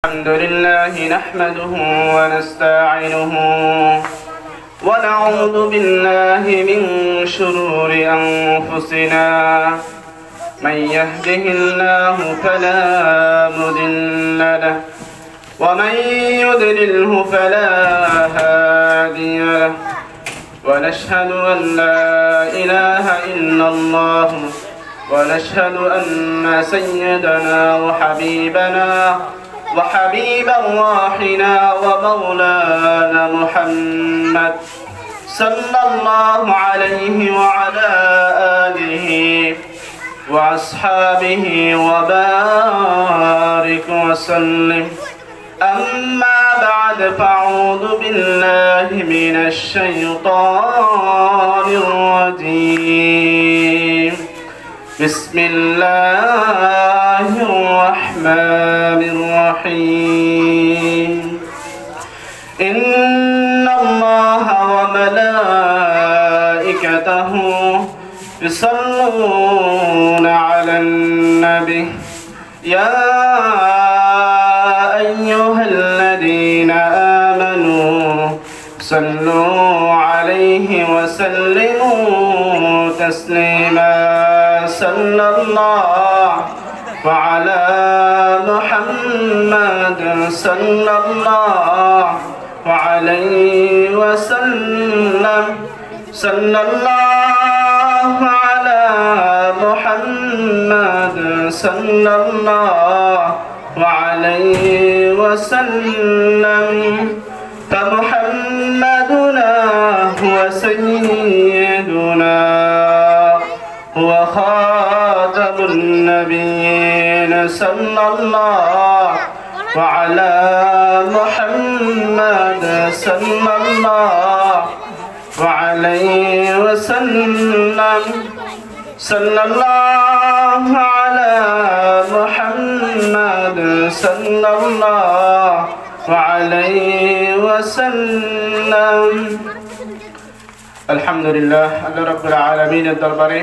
الحمد لله نحمده ونستعينه ونعوذ بالله من شرور أنفسنا من يهده الله فلا مضل له ومن يضلله فلا هادي له ونشهد أن لا إله إلا الله ونشهد أن سيدنا وحبيب أرواحنا ومولانا محمد صلى الله عليه وعلى آله وأصحابه وبارك وسلم. أما بعد فأعوذ بالله من الشيطان الرجيم. بسم الله الرحمن الرحيم. إن الله وملائكته يصلون على النبي يا أيها الذين آمنوا صلوا عليه وسلموا تسليما. صلى الله وعلى محمد صلى الله عليه وسلم. صلى الله على محمد صلى الله عليه وسلم. فمحمدنا هو سيدنا هو خاتم النبيين. صلى الله وعلى محمد صلى الله عليه وسلم. صلى الله على محمد صلى الله عليه وسلم. আলহামদুলিল্লাহ, আল্লাহ রাব্বুল আলামিনের দরবারে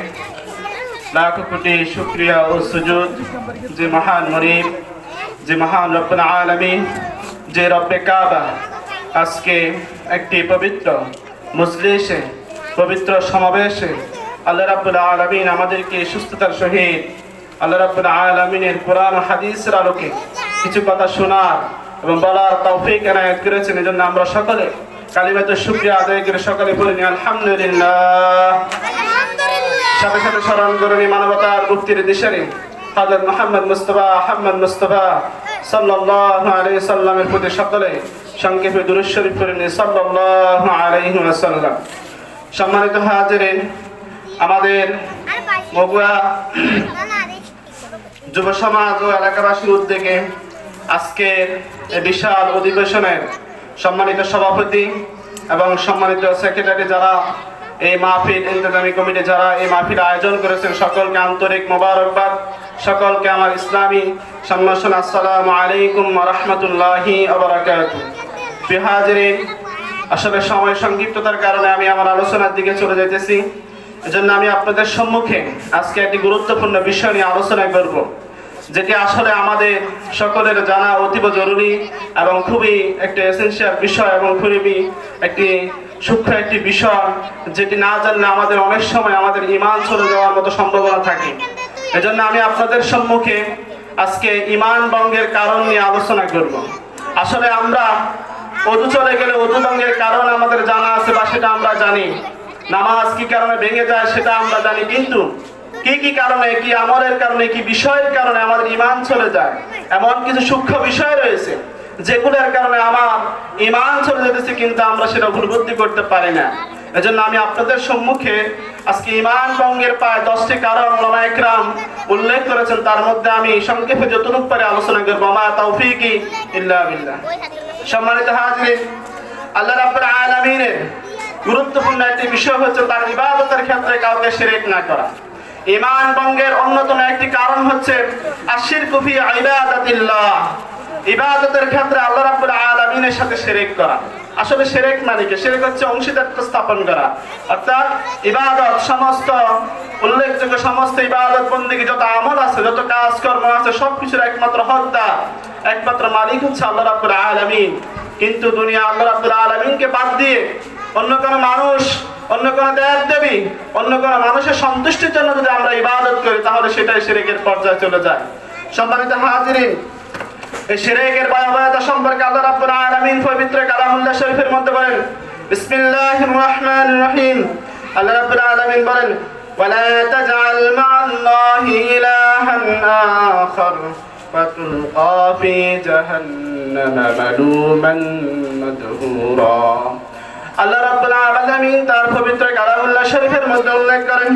লাখ কোটি শুকরিয়া ও সুজুদ। যে মহান মুনিব, যে মহান রব্বুল আলামিন, যে রব্বে কাবা আজকে একটি পবিত্র মজলিসে, পবিত্র সমাবেশে আল্লাহ রাব্বুল আলামিন আমাদেরকে সুস্থতার সহিত আল্লাহ রাব্বুল আলামিনের কোরআন ও হাদিসের আলোকে কিছু কথা শোনার এবং বলার তৌফিক এনায়েত করেছেন। এজন্য আমরা সকলে কালিমাতুশ শুকরিয়া আদায় করে সকলে বলি আলহামদুলিল্লাহ। সাথে সাথে স্মরণ করুন মানবতার মুক্তির দিশারি হযরত মুহাম্মদ মুস্তাফা সাল্লাল্লাহু আলাইহি সাল্লামের প্রতি সকলে সংক্ষেপে দুরূদ শরীফ পড়ুন সাল্লাল্লাহু আলাইহি ওয়াসাল্লাম। সম্মানিত হাজিরিন, আমাদের মগুয়া যুব সমাজ ও এলাকাবাসীর উদ্যোগে আজকের এই বিশাল অধিবেশনের সম্মানিত সভাপতি এবং সম্মানিত সেক্রেটারি, যারা এই মাহফিল ইন্তজামী কমিটি যারা এই মাহফিল আয়োজন করেছেন, সকলকে আন্তরিক মোবারকবাদ। সকলকে আমার ইসলামী সম্ভাষণ আসসালামু আলাইকুম ওয়া রাহমাতুল্লাহি ওয়া বারাকাতুহু। প্রিয় হাজিরিন, আসলে সময় সংক্ষিপ্ততার কারণে আমি আমার আলোচনার দিকে চলে যাইতেছি। এজন্য আমি আপনাদের সম্মুখে আজকে একটি গুরুত্বপূর্ণ বিষয় নিয়ে আলোচনা করব, যেটি আসলে আমাদের সকলের জানা অতীব জরুরি এবং খুবই একটি এসেনশিয়াল বিষয় এবং খুবই একটি সূক্ষ্ম একটি বিষয়, যেটি না জানলে আমাদের অনেক সময় আমাদের ঈমান চলে যাওয়ার মতো সম্ভাবনা থাকে। এজন্য আমি আপনাদের সম্মুখে আজকে ঈমান ভঙ্গের কারণ নিয়ে আলোচনা করব। আসলে আমরা ওযু চলে গেলে ওযু ভঙ্গের কারণ আমাদের জানা আছে বা সেটা আমরা জানি, নামাজ কি কারণে ভেঙে যায় সেটা আমরা জানি, কিন্তু কি কারণে, কি আমলের কারণে, কি বিষয়ের কারণে আমাদের ঈমান চলে যায়, এমন কিছু সূক্ষ্ম বিষয় রয়েছে যেগুলোর কারণে আমার ঈমান চলে যেতেছে, কিন্তু আমরা সেটা উপলব্ধি করতে পারি না। এজন্য আমি আপনাদের সম্মুখে আজকে ঈমান ভঙ্গের প্রায় 10টি কারণ উলামায়ে কেরাম উল্লেখ করেছেন, তার মধ্যে আমি সংক্ষেপে যতটুকু পারি আলোচনা করব। মা তাওফীকি ইল্লা বিল্লাহ। সম্মানিত হাজিরিন, আল্লাহ রাব্বুল আলামিনের গুরুত্বপূর্ণ একটি বিষয় হচ্ছে তার ইবাদতের ক্ষেত্রে কাউকে শিরক না করা। ঈমান ভঙ্গের অন্যতম একটি কারণ হচ্ছে আশিরকু ফি ইবাদাতিল্লাহ, ইবাদতের ক্ষেত্রে আল্লাহ রাব্বুল আলামিনের সাথে শিরক করা। আসলে শিরক মানে কি? শিরক হচ্ছে অংশীদারিত্ব স্থাপন করা, অর্থাৎ ইবাদত সমস্ত উল্লেখযোগ্য সমস্ত ইবাদত বন্দেগী যত আমল আছে, যত কাজকর্ম আছে, সবকিছুর একমাত্র হকদার একমাত্র মালিক হচ্ছে আল্লাহ রাব্বুল আলামিন। কিন্তু দুনিয়া আল্লাহ রাব্বুল আলামিনকে বাদ দিয়ে অন্য কোনো মানুষ, অন্য কোনো দেব দেবী, অন্য কোনো মানুষের সন্তুষ্টির জন্য যদি আমরা ইবাদত করি তাহলে সেটাই শিরকের পর্যায়ে চলে যায়। সম্মানিত হাজিরিন, এই শিরকের ভয়াবহতা সম্পর্কে আল্লাহ রাব্বুল আলামিন পবিত্র কালামুল্লাহ শরীফের মধ্যে বলেন, বিসমিল্লাহির রাহমানির রহিম। আল্লাহ রাব্বুল আলামিন বলেন, ওয়ালা তাজআল মা'আল্লাহি ইলাহান আখার ফাতুলকা ফি জাহান্নামা মালুমান মাদহুরা। আল্লাহ রাব্বুল আলামিন তার পবিত্র কালামুল্লাহ শরীফের মধ্যে উল্লেখ করেন,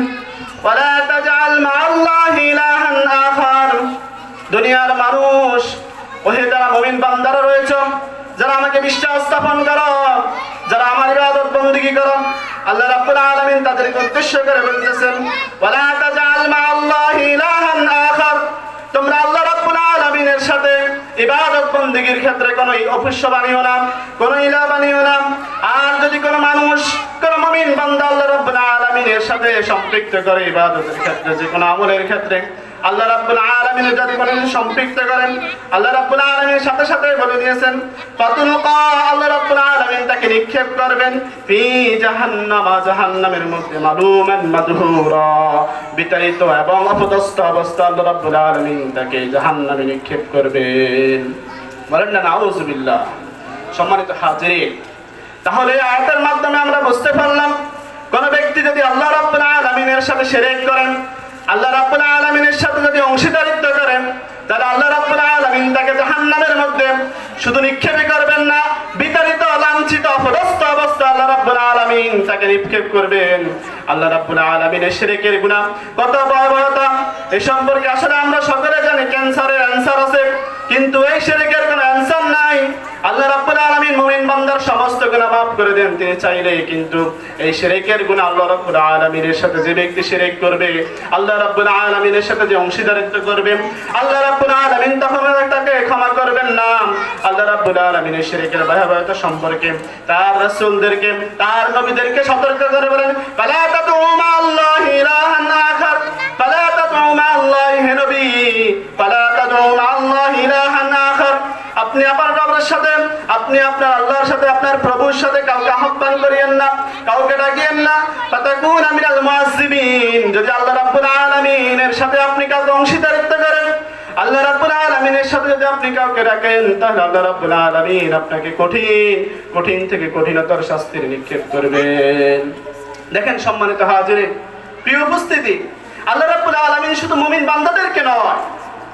ওয়ালা তাজআল মা'আল্লাহি ইলাহান আখার। দুনিয়ার মানুষ, ওহে যারা মুমিন বান্দারা রয়েছে, যারা আমাকে বিশ্বাস স্থাপন করো, যারা আমার ইবাদত বন্দেগী করো, আল্লাহ রাব্বুল আলামিন তাদেরকে উদ্দেশ্য করে বলতেছেন, ওয়ালা তাজআল মা'আল্লাহি ইলাহান আখার। তোমরা আল্লাহ রাব্বুল আলামিনের সাথে ইবাদত বন্দেগীর ক্ষেত্রে কোনো অপস্য বানিও না, কোনো ইলাহ বানিও না। আর যদি কোনো মানুষ, কোনো মুমিন বান্দা আল্লাহ রাব্বুল আলামিনের সাথে সম্পৃক্ত করে ইবাদতের ক্ষেত্রে, যে কোনো আমলের ক্ষেত্রে আল্লাহ রাব্বুল আলামিনের যদি কোনো সম্পৃক্ত করেন, আল্লাহ রাব্বুল আলামিনের সাথে সাথে বলে দিয়েছেন, ফাতুলকা, আল্লাহ রাব্বুল আলামিন তাকে নিক্ষেপ করবেন ফি জাহান্নামা, জাহান্নামের মধ্যে, মালুমান মাদহুরা, বিতাড়িত এবং অপদস্থ অবস্থা আল্লাহ রাব্বুল আলামিন তাকে জাহান্নামে নিক্ষেপ করবেন। বলেন না নাউযুবিল্লাহ। সম্মানিত হাজিরিন, তাহলে এই আয়াতের মাধ্যমে আমরা বুঝতে পারলাম, কোন ব্যক্তি যদি আল্লাহ রাব্বুল আলামিনের সাথে শিরক করেন, আল্লাহ রাব্বুল আলামিনের সাথে যদি অংশীদারিত্ব করেন, তাহলে আল্লাহ রাব্বুল আলামিন তাকে জাহান্নামের মধ্যে শুধু নিক্ষেপ করবেন না, বিতাড়িত, লাঞ্ছিত, অপদস্থ অবস্থা আল্লাহ রাব্বুল আলামিন তাকে নিক্ষেপ করবেন। আল্লাহ রাব্বুল আলামিনের শিরকের গুনাহ কত ভয়াবহতা এই সম্পর্কে আসলে আমরা সকলে জানি। ক্যান্সারের অ্যানসার আছে, কিন্তু এই শিরকের কোনো অ্যানসার নাই। আল্লাহ রাব্বুল আলামিন মুমিন বান্দার সমস্ত গুনাহ মাফ করে দেন তিনি চাইলে, কিন্তু এই শিরকের গুনাহ আল্লাহ রাব্বুল আলামিনের সাথে যে ব্যক্তি শিরক করবে, আল্লাহ রাব্বুল আলামিনের সাথে যে অংশীদারিত্ব করবে, আল্লাহ রাব্বুল আলামিন তখন তাকে ক্ষমা করবেন না। আল্লাহ রাব্বুল আলামিনের শিরকের ভয়াবহতা সম্পর্কে তার রাসূলদেরকে, তার নবীদেরকে সতর্ক করে বলেন, ফালা তাদউ মা'আল্লাহি ইলাহান আখার, ফালা তাদউ মা'আল্লাহি, হে নবী, ফালা তাদউ মা'আল্লাহি ইলাহান আখার। আপনি আপনার রবের সাথে, আপনি আপনার আল্লাহর সাথে, আপনার প্রভুর সাথে কাউকে আহ্বান করিয়েন না, কাউকে ডাকিয়েন না। ফাতাকুনা মিনাল মুআযযিবিন। যদি আল্লাহ রাব্বুল আলামিনের সাথে আপনি কাউকে অংশীদারিত্ব করেন, আল্লাহ রাব্বুল আলামিনের সাথে যদি আপনি কাউকে ডাকেন, তাহলে আল্লাহ রাব্বুল আলামিন আপনাকে কঠিন কঠিন থেকে কঠিনতর শাস্তির নিক্ষেপ করবেন। দেখেন সম্মানিত হাজিরিন, প্রিয় উপস্থিতি, আল্লাহ রাব্বুল আলামিন শুধু মুমিন বান্দাদেরকে নয়,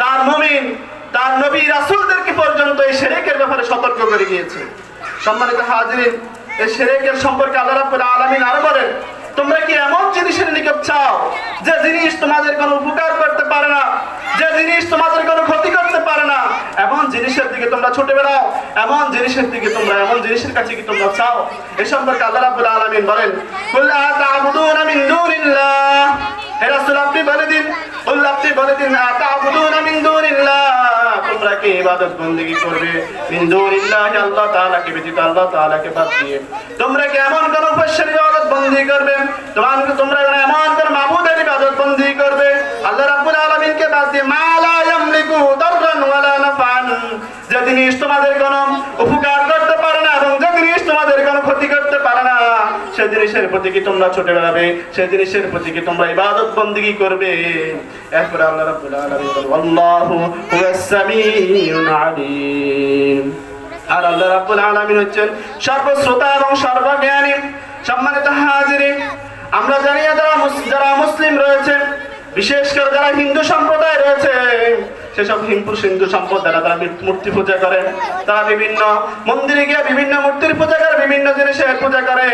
তার মুমিন, তার নবী রাসূলদেরকে পর্যন্ত এই শিরকের ব্যাপারে সতর্ক করে গিয়েছে। সম্মানিত হাজিরিন, এই শিরকের সম্পর্কে আল্লাহ রাব্বুল আলামিন আরো বলেন, তোমরা কি এমন জিনিসের নিকট চাও যে জিনিস তোমাদের কোনো উপকার করতে পারে না, যে জিনিস তোমাদের কোনো ক্ষতি করতে পারে না, এমন জিনিসের দিকে তোমরা ছুটে বেড়াও, এমন জিনিসের দিকে তোমরা, এমন জিনিসের কাছে কি তোমরা চাও? এই সম্পর্কে আল্লাহ রাব্বুল আলামিন বলেন, কুল আতা'বুদুনা মিন দুনিল্লাহ। হে রাসূল আপনি বলে দিন, আপনি বলে দিন, আতা'বুদুনা মিন দুনিল্লাহ, তোমরা কি ইবাদত বন্দেগী করবে মিন দুনিল্লাহ, আল্লাহ তাআলাকে ব্যতীত, আল্লাহ তাআলাকে বাদ দিয়ে। তোমরা কি এমন কোন উপাস্যের ইবাদত বন্দেগী করবে, তোমরা এমন কোন মাবুদের ইবাদত বন্দেগী করবে আল্লাহ রাব্বুল আলামিনকে বাদ দিয়ে, মা লা ইয়ামলিকু দাররান ওয়ালা নাফআন, যে জিনিস তোমাদের কোনো উপকার করতে পারে না এবং যে জিনিস তোমাদের কোনো ক্ষতি করতে পারে না, সেই জিনিসের প্রতি কি তোমরা ছুটে বেড়াবে, সেই জিনিসের প্রতি কি তোমরা ইবাদত বন্দেগী করবে? এরপর আল্লাহ রাব্বুল আলামিন বলেন, আল্লাহু হুয়াস সামিউল আলিম। আর আল্লাহ রাব্বুল আলামিন হচ্ছেন সর্বশ্রোতা এবং সর্বজ্ঞানী। সম্মানিত হাজিরিন, আমরা জানি যারা মুসলিম রয়েছে, বিশেষ করে যারা হিন্দু সম্প্রদায় রয়েছে, সেসব হিন্দু সম্প্রদায় তারা মূর্তি পূজা করে, তারা বিভিন্ন মন্দিরে গিয়ে বিভিন্ন মূর্তির পূজা করে, বিভিন্ন জিনিসের পূজা করে,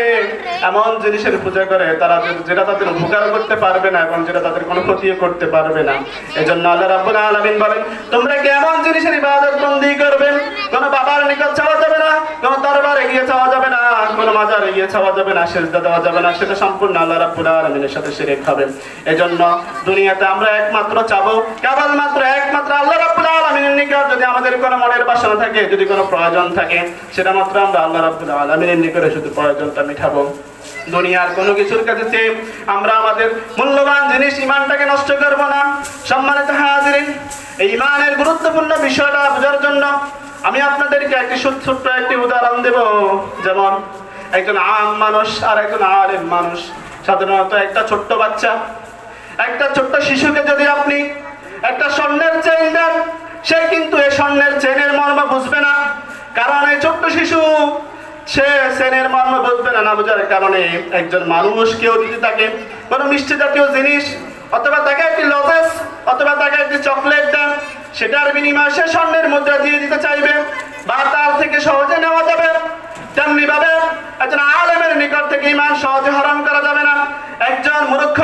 এমন জিনিসের পূজা করে তারা যেটা তাদের উপকার করতে পারবে না এবং যেটা তাদের কোনো ক্ষতিও করতে পারবে না। এজন্য আল্লাহ রাব্বুল আলামিন বলেন, তোমরা কি এমন জিনিসের ইবাদত বন্দেগী করবে, কোনো বাবার নিকট চাওয়া যাবে না, কোনো দরবারে গিয়ে চাওয়া যাবে না, কোনো মাজারে গিয়ে চাওয়া যাবে না, সিজদা দেওয়া যাবে না, সেটা সম্পূর্ণ আল্লাহ রাব্বুল আলামিনের সাথে শিরক হবে। এজন্য দুনিয়াতে আমরা একমাত্র চাবো, কেবলমাত্র একমাত্র আল্লাহ রাব্বুল আলামিনের নিকট। যদি আমাদের কোনো মনের বাসনা থাকে, যদি কোনো প্রয়োজন থাকে, সেটা মাত্র আমরা আল্লাহ রাব্বুল আলামিনের নিকটে শুধু প্রয়োজনটা মিটাবো। দুনিয়ার কোনো কিছুর কাছে চেয়ে আমরা আমাদের মূল্যবান জিনিস ইমানটাকে নষ্ট করব না। সম্মানিত হাজিরিন, এই ইমানের গুরুত্বপূর্ণ বিষয়টা বোঝার জন্য আমি আপনাদেরকে একটি ছোট্ট একটি উদাহরণ দেব। যেমন একজন আম মানুষ আর একজন আলেম মানুষ। সাধারণত একটা ছোট্ট বাচ্চা, একটা ছোট্ট শিশুকে যদি আপনি একটা স্বর্ণের চেইন দেন, সে কিন্তু এই স্বর্ণের চেইনের মর্ম বুঝবে না। কারণ এই ছোট্ট শিশু সে চেইনের মর্ম বুঝবে না, না বোঝার কারণে একজন মানুষ কেউ যদি তাকে কোনো মিষ্টি জাতীয় জিনিস অথবা তাকে একটি লজেস অথবা তাকে একটি চকলেট দেন, সেটার বিনিময়ে সে স্বর্ণের মুদ্রা দিয়ে দিতে চাইবে বা তার থেকে সহজে নেওয়া যাবে। তেমনি ভাবে একজন আলেমের নিকট থেকে ঈমান সহজে হরণ করা যাবে না। একজন মূর্খ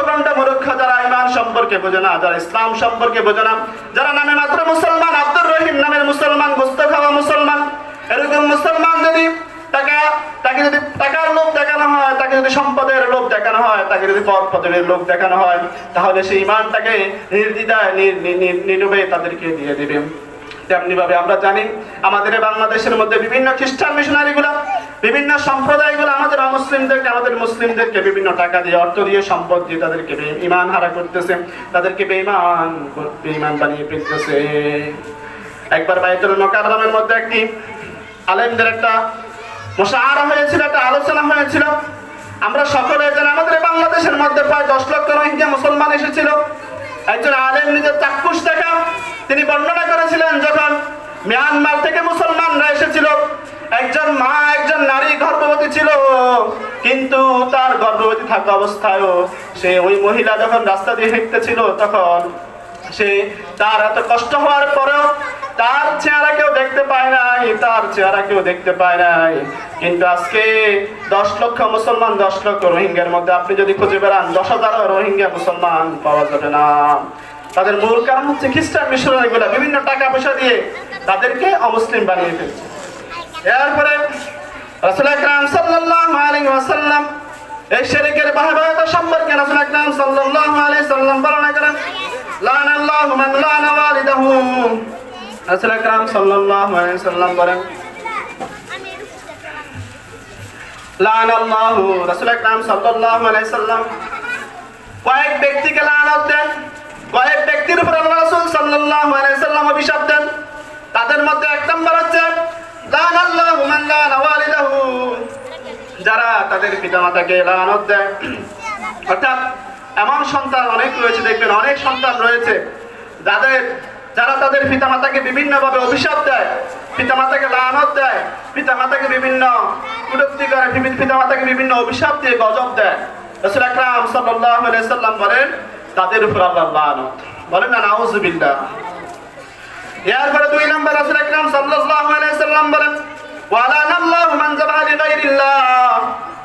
যারা ঈমান সম্পর্কে বোঝে না, যারা ইসলাম সম্পর্কে বোঝে না, যারা নামে মাত্র মুসলমান, আব্দুর রহিম নামের মুসলমান, গোস্ত খাওয়া মুসলমান, এরকম মুসলমান যদি তাকে যদি টাকার লোভ দেখানো হয়, তাকে যদি সম্পদের লোভ দেখানো হয়, তাকে যদি পদ পদবীর লোভ দেখানো হয়, তাহলে সেই ঈমানটাকে নির্দ্বিধায় নীরবে তাদেরকে দিয়ে দেবে। তেমনি ভাবে আমরা জানি আমাদের বাংলাদেশের মধ্যে বিভিন্ন খ্রিস্টান মিশনারিগুলা, বিভিন্ন সম্প্রদায়গুলো আমাদের অমুসলিমদেরকে, আমাদের মুসলিমদেরকে বিভিন্ন টাকা দিয়ে, অর্থ দিয়ে, সম্পদ দিয়ে তাদেরকে ঈমান হারা করতেছে, তাদেরকে বেঈমান বানিয়ে ফেলতেছে। একবার বাইতুল মুকাররমের মধ্যে একটি আলেমদের একটা মুশাআরা হয়েছিল, একটা আলোচনা হয়েছিল। আমরা সকলে জানি আমাদের বাংলাদেশের মধ্যে প্রায় 10 লক্ষ রোহিঙ্গা মুসলমান এসেছিল। একজন আলেম নিজের চাক্ষুষ দেখা তিনি বর্ণনা করেছিলেন, যখন মিয়ানমার থেকে মুসলমানরা এসেছিল, একজন মা, একজন নারী গর্ভবতী ছিল, কিন্তু তার গর্ভবতী থাকা অবস্থায়ও সে ওই মহিলা যখন রাস্তা দিয়ে হেঁটতেছিল, তখন সে তার এত কষ্ট হওয়ার পরেও তার চেহারা কেউ দেখতে পায় নাই, তার চেহারা কেউ দেখতে পায় নাই। কিন্তু আজকে 10 লক্ষ মুসলমান, 10 লক্ষ রোহিঙ্গার মধ্যে আপনি যদি খুঁজে বেড়ান, 10,000 রোহিঙ্গা মুসলমান পাওয়া যাবে না। তাদের মূল কারণ হচ্ছে খ্রিস্টান মিশনারিগুলা বিভিন্ন টাকা পয়সা দিয়ে তাদেরকে অমুসলিম বানিয়ে ফেলছে। এরপরে রাসূল আকরাম সাল্লাল্লাহু আলাইহি ওয়াসাল্লাম এই শিরকের ভয়াবহতা সম্পর্কে রাসূল আকরাম সাল্লাল্লাহু আলাইহি ওয়াসাল্লাম বর্ণনা করেন, লানাল্লাহু মান লানা ওয়ালিদাহু। রাসূল আকরাম সাল্লাল্লাহু আলাইহি ওয়াসাল্লাম বলেন, লানাল্লাহু, রাসূল আকরাম সাল্লাল্লাহু আলাইহি ওয়াসাল্লাম কয়েক ব্যক্তিকে লানত দেন, কয়েক ব্যক্তির উপর আল্লাহ রাসূল সাল্লাল্লাহু আলাইহি ওয়াসাল্লাম অভিশাপ দেন। তাদের মধ্যে এক নম্বর হচ্ছে লানাল্লাহু মান লানা ওয়ালিদাহু, যারা তাদের পিতামাতাকে লানত দেয়। অর্থাৎ এমন সন্তান অনেক রয়েছে, দেখবেন অনেক সন্তান রয়েছে যারা তাদের পিতামাতাকে বিভিন্নভাবে অভিশাপ দেয়, পিতামাতাকে লানত দেয়, পিতামাতাকে বিভিন্ন কটূক্তি করে, পিতামাতাকে বিভিন্ন অভিশাপ দিয়ে গজব দেয়। রাসূল আকরাম সাল্লাল্লাহু আলাইহি ওয়াসাল্লাম বলেন, তাদের উপর আল্লাহর লানত। বলেন না নাউযুবিল্লাহ। এরপরে 2 নম্বর রাসূল আকরাম সাল্লাল্লাহু আলাইহি ওয়াসাল্লাম বলেন, ওয়ালানাল্লাহু মান যাবাহা লিগাইরিল্লাহ,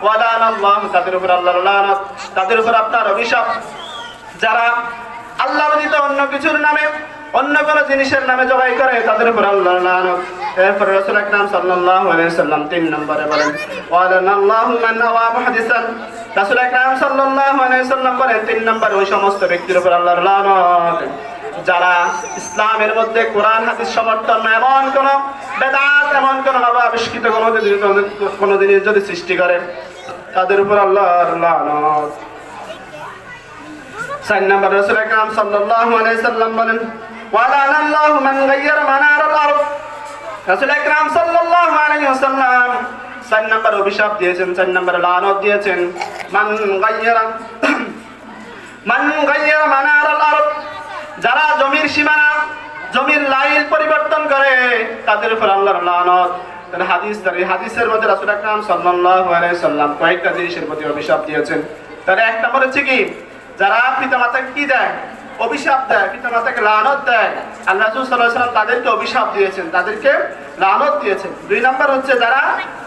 ওয়ালানাল্লাহু, তাদের উপর আল্লাহর লানত, তাদের উপর আপনার অভিশাপ। যারা আল্লাহ ব্যতীত অন্য কিছুর নামে, অন্য কোন জিনিসের নামে জবাই করে, তাদের উপর আল্লাহর লানত। এরপর রাসূল আকরাম সাল্লাল্লাহু আলাইহি ওয়াসাল্লাম 3 নম্বরে বলেন, ওয়ালানাল্লাহু মান আওয়া মুহাদ্দিসান, রাসূল আকরাম সাল্লাল্লাহু আলাইহি ওয়াসাল্লাম বলেন 3 নম্বরে ওই সমস্ত ব্যক্তির উপর আল্লাহর লানত যারা ইসলামের মধ্যে কোরআন হাদিস সমর্থন না, এমন কোন বেদাত, এমন কোন নব আবিষ্কৃত কোন জিনিস যদি সৃষ্টি করে, তাদের উপর আল্লাহর লানত। 4 নম্বর রাসূল আকরাম সাল্লাল্লাহু আলাইহি ওয়াসাল্লাম বলেন, ওয়ালানাল্লাহু মান গায়্যারা মানারাল আরদ, রাসূল আকরাম সাল্লাল্লাহু আলাইহি ওয়াসাল্লাম 4 নম্বর অভিশাপ দিয়েছেন, 4 নম্বর লানত দিয়েছেন, মান গায়্যারা মানারাল আরদ, যারা জমির সীমানা, জমির লাইন পরিবর্তন করে, তাদের উপর আল্লাহর লানত। হাদিসের মধ্যে রাসূল আকরাম সাল্লাল্লাহু আলাইহি ওয়াসাল্লাম কয়েকটা জিনিসের প্রতি অভিশাপ দিয়েছেন। তার 1 নম্বর হচ্ছে কি, যারা পিতামাতাকে কি দেয়, অভিশাপ দেয়, পিতামাতাকে লানত দেয়। আল্লাহ রাসূল সাল্লাল্লাহু আলাইহি ওয়াসাল্লাম তাদেরকে অভিশাপ দিয়েছেন, তাদেরকে লানত দিয়েছেন। 2 নম্বর হচ্ছে যারা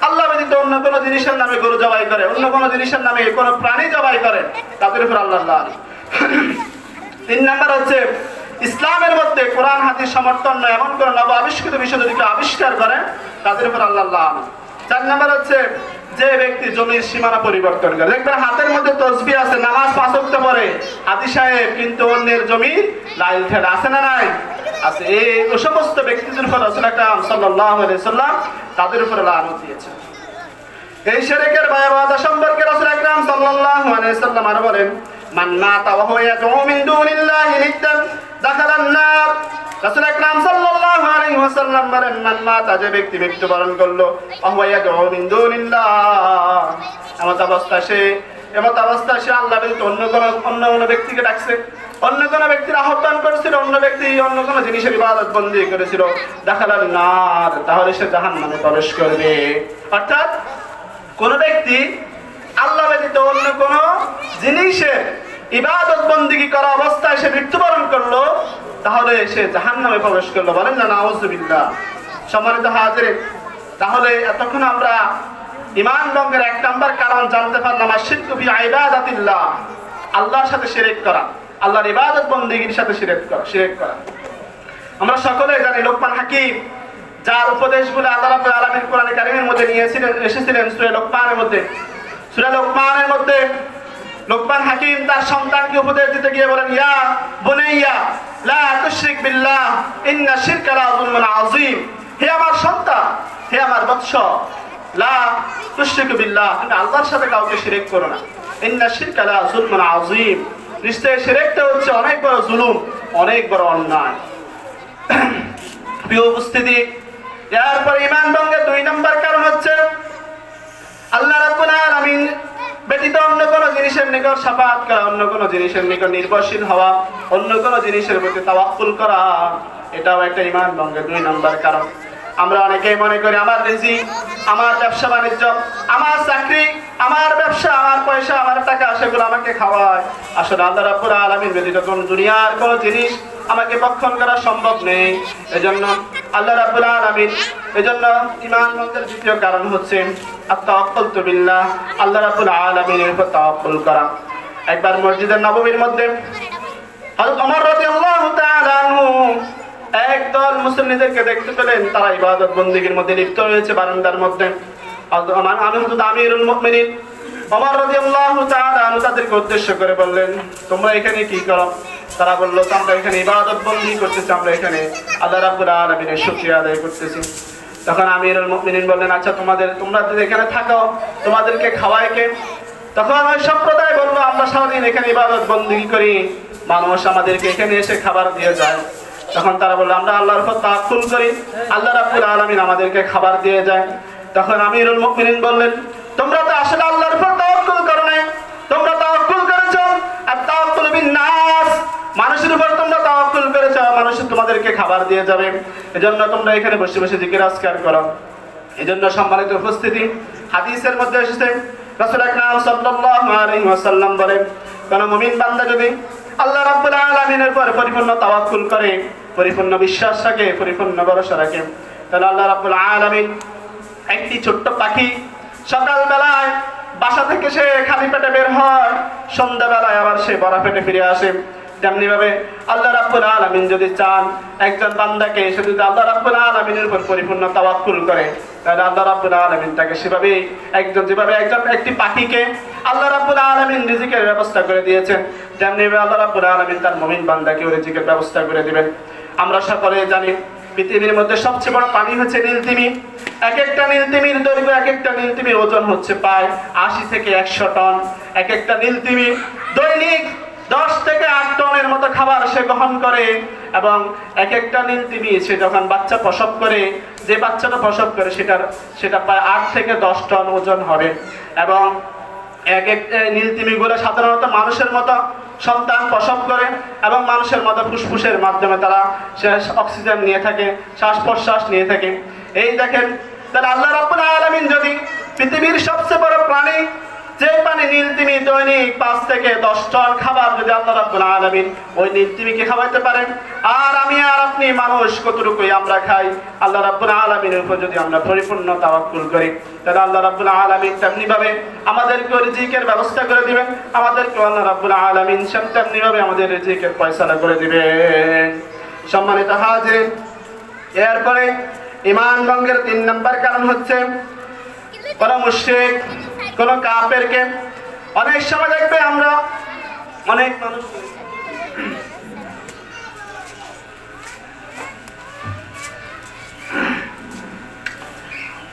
আল্লাহ ব্যতীত অন্য কোনো জিনিসের নামে গরু জবাই করে, অন্য কোনো জিনিসের নামে কোনো প্রাণী জবাই করে, তাদের উপর আল্লাহর লানত। 3 নম্বর হচ্ছে ইসলামের মধ্যে কোরআন হাদিস সমর্থন নয় এমন কোন নব আবিষ্কৃত বিষয় যদি আবিষ্কার করে, তাদের উপর আল্লাহর লানত। 4 নম্বর হচ্ছে যে ব্যক্তি জমির সীমানা পরিবর্তন করে, দেখবেন হাতের মধ্যে তাসবিহ আছে, নামাজ 5 ওয়াক্ত পড়ে, হাদি সাহেব, কিন্তু অন্যের জমি লাইল ঠেলা আছে না নাই? আছে। এই সমস্ত ব্যক্তিদের উপর রাসূল আকরাম সাল্লাল্লাহু আলাইহি ওয়াসাল্লাম তাদের উপর লানত দিয়েছেন। এই শিরকের ভয়াবহতা সম্পর্কে রাসূল আকরাম সাল্লাল্লাহু আলাইহি ওয়াসাল্লাম আর বলেন, মান মাতা ওয়া হুয়া ইয়াদউ মিন দুনিল্লাহি নিদ্দান দাখালান নার। রাসূল আকরাম সাল্লাল্লাহু আলাইহি ওয়াসাল্লাম বলেন, মান মাতা, যে ব্যক্তি মৃত্যুবরণ করলো, ওয়া হুয়া ইয়াদউ মিন দুনিল্লাহ, এমত অবস্থা সে আল্লাহ ব্যতীত অন্য কোন ব্যক্তিকে ডাকছে, অন্য কোন ব্যক্তির আহ্বান করেছিল, অন্য কোন জিনিসের ইবাদত বন্দী করেছিল, দাখালান নার, তাহলে সে জাহান্নামে প্রবেশ করবে। অর্থাৎ কোন ব্যক্তি আল্লাহ ব্যতীত অন্য কোন জিনিসের ইবাদত বন্দেগী করা অবস্থায় সে মৃত্যুবরণ করলো, তাহলে সে জাহান্নামে প্রবেশ করলো। বলেন না নাউযুবিল্লাহ। সম্মানিত হাজিরিন, তাহলে এতক্ষণ আমরা ঈমান ভঙ্গের এক নাম্বার কারণ জানতে পারলাম, আশিরকু ফি ইবাদাতিল্লাহ, আল্লাহর সাথে শিরক করা, আল্লাহর ইবাদত বন্দেগীর সাথে শিরক করা। আমরা সকলে জানি লোকমান হাকিম, যার উপদেশগুলো আল্লাহ রাব্বুল আলামিন কোরআনে কারীমের মধ্যে এসেছিলেন সূরা লোকমানের মধ্যে লোকমান হাকিম তার সন্তানকে উপদেশ দিতে গিয়ে বলেন, ইয়া বুনাইয়া লা তুশরিক বিল্লাহ ইন্না শিরকা লা যুলমুন আযীম। হে আমার সন্তান, হে আমার বৎস, লা তুশরিকু বিল্লাহ, তুমি আল্লাহর সাথে কাউকে শিরক করো না। ইন্না শিরকা লা যুলমুন আযীম, নিশ্চয়ই শিরকটা হচ্ছে অনেক বড় জুলুম, অনেক বড় অন্যায়। প্রিয় উপস্থিতি, এরপর ঈমান ভঙ্গের 2 নম্বর কারণ হচ্ছে আল্লাহ রাব্বুল আলামিন ব্যতীত অন্য কোন জিনিসের নিকট শাফাআত করা, অন্য কোন জিনিসের নিকট নির্ভরশীল হওয়া, অন্য কোন জিনিসের প্রতি তাওয়াক্কুল করা, এটাও একটা ঈমান ভঙ্গের 2 নম্বর কারণ। আমরা অনেকেই মনে করি আমার রিজিক, আমার ব্যবসা বাণিজ্য, আমার চাকরি, আমার ব্যবসা, আমার পয়সা, আমার টাকা, সেগুলো আমাকে খাওয়ায়। আসলে আল্লাহ রাব্বুল আলামিন ব্যতীত কোন দুনিয়ার কোন জিনিস আমাকে ভক্ষণ করা সম্ভব নেই। এজন্য আল্লাহ রাব্বুল আলামিন, এজন্য ঈমান ভঙ্গের 2য় কারণ হচ্ছে আত-তাওয়াক্কুলু বিল্লাহ, আল্লাহ রাব্বুল আলামিনের উপর তাওয়াক্কুল করা। একবার মসজিদের নববীর মধ্যে হযরত ওমর রাদিয়াল্লাহু তাআলা আনহু একদল মুসলিমদেরকে দেখতে পেলেন, তারা ইবাদত বন্দেগীর মধ্যে লিপ্ত রয়েছে বারান্দার মধ্যে। হযরত আমিরুল মুমিনিন ওমর রাদিয়াল্লাহু তাআলা আনহু তাদেরকে উদ্দেশ্য করে বললেন, তোমরা এখানে কি করো? তারা বলল, আমরা এখানে ইবাদত বন্দেগী করতেছি, আমরা এখানে আল্লাহ রাব্বুল আলামিনের শুকরিয়া আদায় করতেছি। তখন আমিরুল মুমিনিন বললেন, আচ্ছা তোমরা যদি এখানে থাকো, তোমাদেরকে খাওয়ায় কে? তখন ওই সম্প্রদায় বলল, আমরা সারাদিন এখানে ইবাদত বন্দেগী করি, মানুষ আমাদেরকে এখানে এসে খাবার দিয়ে যায়। তখন তারা বলল, আমরা আল্লাহর উপর তাওয়াক্কুল করি, আল্লাহ রাব্বুল আলামিন আমাদেরকে খাবার দিয়ে যায়। তখন আমিরুল মুমিনিন বললেন, তোমরা তো আসলে আল্লাহর উপর তাওয়াক্কুল করো না, তোমরা তাওয়াক্কুল করেছো আর তাওয়াক্কুল বিন নাস, মানুষের উপর তোমরা তাওয়াক্কুল করেছো, মানুষ তোমাদেরকে খাবার দিয়ে যাবে, এজন্য তোমরা এখানে বসে বসে জিকির আজকার করো। এজন্য সম্মানিত উপস্থিতি, হাদিসের মধ্যে এসেছে রাসূল আকরাম সাল্লাল্লাহু আলাইহি ওয়াসাল্লাম বলেন, কোন মুমিন বান্দা যদি আল্লাহ রাব্বুল আলামিনের উপর পরিপূর্ণ তাওয়াক্কুল করে, পরিপূর্ণ বিশ্বাস রাখে, পরিপূর্ণ ভরসা রাখে, তাহলে আল্লাহ রাব্বুল আলামিন একটি ছোট্ট পাখি সকাল বেলায় বাসা থেকে সে খালি পেটে বের হয়, সন্ধ্যা বেলায় আবার সে ভরা পেটে ফিরে আসে। তেমনি ভাবে আল্লাহ রাব্বুল আলামিন যদি চান একজন বান্দাকে, সে যদি আল্লাহ রাব্বুল আলামিনের উপর পরিপূর্ণ তাওয়াক্কুল করে, তাহলে আল্লাহ রাব্বুল আলামিন তাকে যেভাবে একটি পাখিকে আল্লাহ রাব্বুল আলামিন রিজিকের ব্যবস্থা করে দিয়েছেন, তেমনি আল্লাহ রাব্বুল আলামিন তার মুমিন বান্দাকে রিজিকের ব্যবস্থা করে দিবেন। আমরা সকলে জানি পৃথিবীর মধ্যে সবচেয়ে বড় পানি হচ্ছে নীলতিমি। এক একটা নীলতিমির দৈর্ঘ্য, এক একটা নীলতিমির ওজন হচ্ছে প্রায় 80 থেকে 100 টন। এক একটা নীলতিমি দৈনিক 10 থেকে 8 টনের মতো খাবার সে গ্রহণ করে, এবং এক একটা নীলতিমি সে যখন বাচ্চা প্রসব করে, যে বাচ্চাটা প্রসব করে সেটা প্রায় 8 থেকে 10 টন ওজন হবে। এবং এক নীলতিমিগুলো সাধারণত মানুষের মতো সন্তান প্রসব করে, এবং মানুষের মতো ফুসফুসের মাধ্যমে তারা অক্সিজেন নিয়ে থাকে, শ্বাস প্রশ্বাস নিয়ে থাকে। এই দেখেন, তাহলে আল্লাহ রাব্বুল আলামিন যদি পৃথিবীর সবচেয়ে বড় প্রাণী যে পানি নীলতিমি দৈনিক 5 থেকে 10 টন খাবার যদি আল্লাহ রাব্বুল আলামিন ওই নীলতিমিকে খাওয়াইতে পারেন, আর আমি আর আপনি মানুষ কতটুকুই আমরা খাই, আল্লাহ রাব্বুল আলামিনের উপর যদি আমরা পরিপূর্ণ তাওয়াক্কুল করি, তাহলে আল্লাহ রাব্বুল আলামিন তেমনি ভাবে আমাদেরকে রিজিকের ব্যবস্থা করে দিবেন, আমাদেরকে আল্লাহ রাব্বুল আলামিন তেমনি ভাবে আমাদের রিজিকের ফয়সালা করে দিবেন। সম্মানিত হাজির, এরপরে ঈমান ভঙ্গের 3 নম্বর কারণ হচ্ছে কোন মুশরিক, কোন কাফেরকে অনেক সময় দেখবে আমরা অনেক মানুষ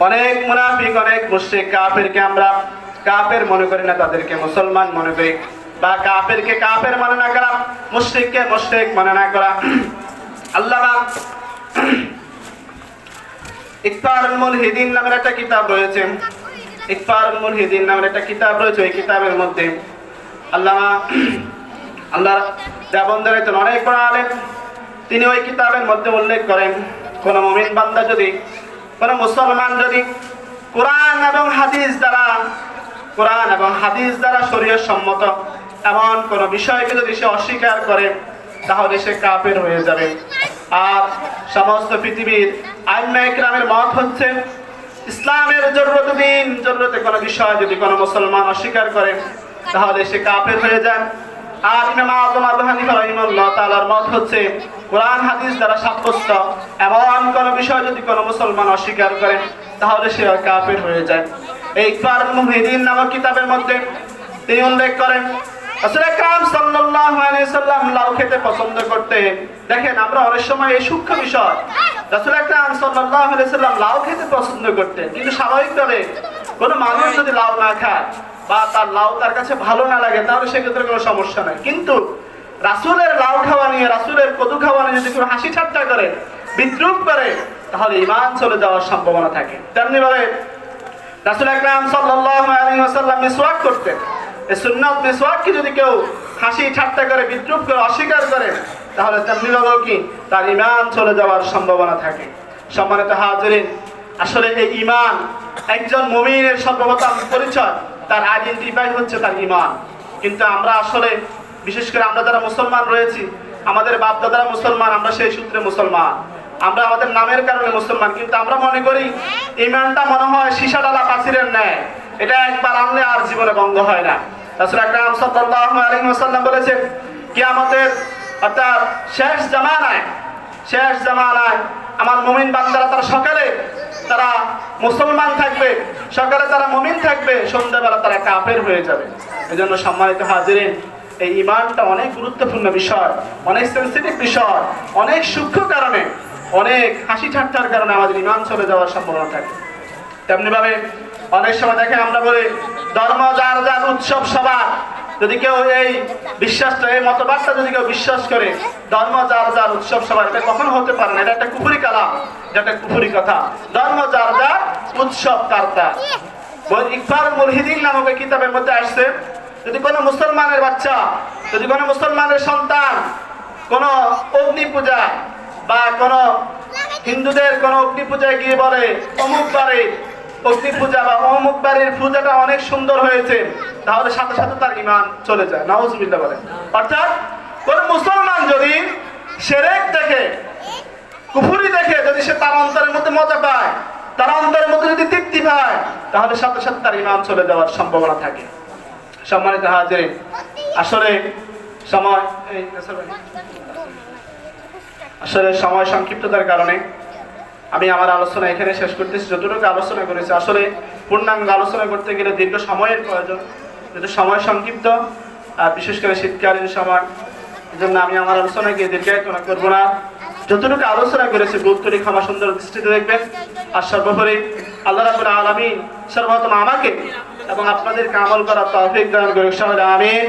অনেক মুনাফিক, অনেক মুশরিক, কাফেরকে আমরা কাফের মনে করি না, তাদেরকে মুসলমান মনে করি, বা কাফেরকে কাফের মনে না করা, মুশরিককে মুশরিক মনে না করা। আল্লামা ইকফারুল মুলহিদিন নামের একটা কিতাব রয়েছে, ইকফারুল মুলহিদিন নামের একটা কিতাব রয়েছে। এই কিতাবের মধ্যে আল্লামা আল্লাহর দেবন্দের একজন অনেক বড় আলেম, তিনি ওই কিতাবের মধ্যে উল্লেখ করেন, কোন মুমিন বান্দা যদি, কোন মুসলমান যদি কোরআন এবং হাদিস দ্বারা শরীয়ত সম্মত এমন কোন বিষয়কে যদি সে অস্বীকার করে, তাহলে সে কাফের হয়ে যাবে। আর সমস্ত পৃথিবীর আইম্মায়ে কেরামের মত হচ্ছে, ইসলামের জরুরতে কোনো বিষয় যদি কোনো মুসলমান অস্বীকার করে, তাহলে সে কাফের হয়ে যায়। আর ইমাম আযম আবু হানিফা রাহিমাহুল্লাহ তাআলার মত হচ্ছে, কোরআন হাদিস দ্বারা সাব্যস্ত এমন কোন বিষয় যদি কোনো মুসলমান অস্বীকার করে, তাহলে সে কাফের হয়ে যায়। এই ইকফারুল মুলহিদিন নামক কিতাবের মধ্যে তিনি উল্লেখ করেন, রাসূল আকরাম সাল্লাল্লাহু আলাইহি সাল্লাম লাউ খেতে পছন্দ করতেন। দেখেন, আমরা অনেক সময় এই সূক্ষ্ম বিষয়, রাসূল আকরাম সাল্লাল্লাহু আলাইহি সাল্লাম লাউ খেতে পছন্দ করতেন, কিন্তু স্বাভাবিকভাবে কোনো মানুষ যদি লাউ না খায় বা তার লাউ তার কাছে ভালো না লাগে, তাহলে সেক্ষেত্রে কোনো সমস্যা নাই। কিন্তু রাসূলের লাউ খাওয়া নিয়ে, রাসূলের কদু খাওয়া নিয়ে যদি কেউ হাসি ঠাট্টা করে, বিদ্রূপ করে, তাহলে ঈমান চলে যাওয়ার সম্ভাবনা থাকে। তেমনি ভাবে রাসূল আকরাম সাল্লাল্লাহু আলাইহি ওয়াসাল্লাম মিসওয়াক করতেন। এই সুন্নাত মিসওয়াককে যদি কেউ হাসি ঠাট্টা করে, বিদ্রূপ করে, অস্বীকার করে, তাহলে তেমনি ভাবে কি তার ঈমান চলে যাওয়ার সম্ভাবনা থাকে। সম্মানিত হাজিরিন, আসলে এই ঈমান একজন মুমিনের সর্বপ্রথম পরিচয়, তার আইডেন্টিফাই হচ্ছে তার ঈমান। কিন্তু আমরা আসলে, বিশেষ করে আমরা যারা মুসলমান রয়েছি, আমাদের বাপ দাদারা মুসলমান, আমরা সেই সূত্রে মুসলমান, আমরা আমাদের নামের কারণে মুসলমান, কিন্তু আমরা মনে করি ঈমানটা মনে হয় সীসা ডালা পাথরের ন্যায়, এটা একবার আনলে আর জীবনে ভঙ্গ হয় না। রাসূল আকরাম সাল্লাল্লাহু আলাইহি ওয়াসাল্লাম বলেছেন, কিয়ামতের অর্থাৎ শেষ জামানায় আমার মুমিন বান্দারা তারা সকালে তারা মুসলমান থাকবে, সকালে তারা মুমিন থাকবে, সন্ধ্যাবেলা তারা কাফের হয়ে যাবে। এজন্য সম্মানিত হাজিরিন, এই ঈমানটা অনেক গুরুত্বপূর্ণ বিষয়, অনেক সেনসিটিভ বিষয়, অনেক সূক্ষ্ম কারণে, অনেক হাসি ঠাট্টার কারণে আমাদের ঈমান চলে যাওয়ার সম্ভাবনা থাকে। তেমনি ভাবে অনেক সময় দেখে আমরা বলি, ধর্ম যার যার, উৎসব সবার। যদি কেউ এই বিশ্বাসটা, এই মতবাদটা যদি কেউ বিশ্বাস করে, ধর্ম যার যার, উৎসব সবার, এটা কখনো হতে পারে না। এটা একটা কুফরি কালাম, এটা একটা কুফরি কথা। ধর্ম যার যার, উৎসব কার তার। ইকফারুল মুলহিদিন নামক কিতাবের মধ্যে আসছে, যদি কোনো মুসলমানের বাচ্চা, যদি কোনো মুসলমানের সন্তান কোনো অগ্নি পূজা বা কোনো হিন্দুদের কোনো অগ্নি পূজায় গিয়ে বলে, অমুক বাড়ির অগ্নি পূজা বা অমুক বাড়ির পূজাটা অনেক সুন্দর হয়েছে, তাহলে সাথে সাথে তার ঈমান চলে যায়। নাউজুবিল্লাহ বলেন। অর্থাৎ কোন মুসলমান যদি শিরক দেখে, কুফরি দেখে, যদি সে তার অন্তরের মধ্যে মজা পায়, তার অন্তরের মধ্যে যদি তৃপ্তি পায়, তাহলে সাথে সাথে তার ঈমান চলে যাওয়ার সম্ভাবনা থাকে। সম্মানিত হাজিরিন, আসলে সময় সংক্ষিপ্ততার কারণে আমি আমার আলোচনা এখানে শেষ করতেছি। যতটুকু আলোচনা করেছি, আসলে পূর্ণাঙ্গ আলোচনা করতে গেলে দীর্ঘ সময়ের প্রয়োজন, যেহেতু সময় সংক্ষিপ্ত, বিশেষ করে শীতকালীন সময়, এই জন্য আমি আমার আলোচনাকে দীর্ঘায়িত করবো না। যতটুকু আলোচনা করেছি ভুল ত্রুটি ক্ষমা সুন্দর দৃষ্টিতে দেখবেন। আর সর্বোপরি আল্লাহ রাব্বুল আলামিন সর্বপ্রথম আমাকে এবং আপনাদেরকে আমল করার তৌফিক দান করুন। আমিন।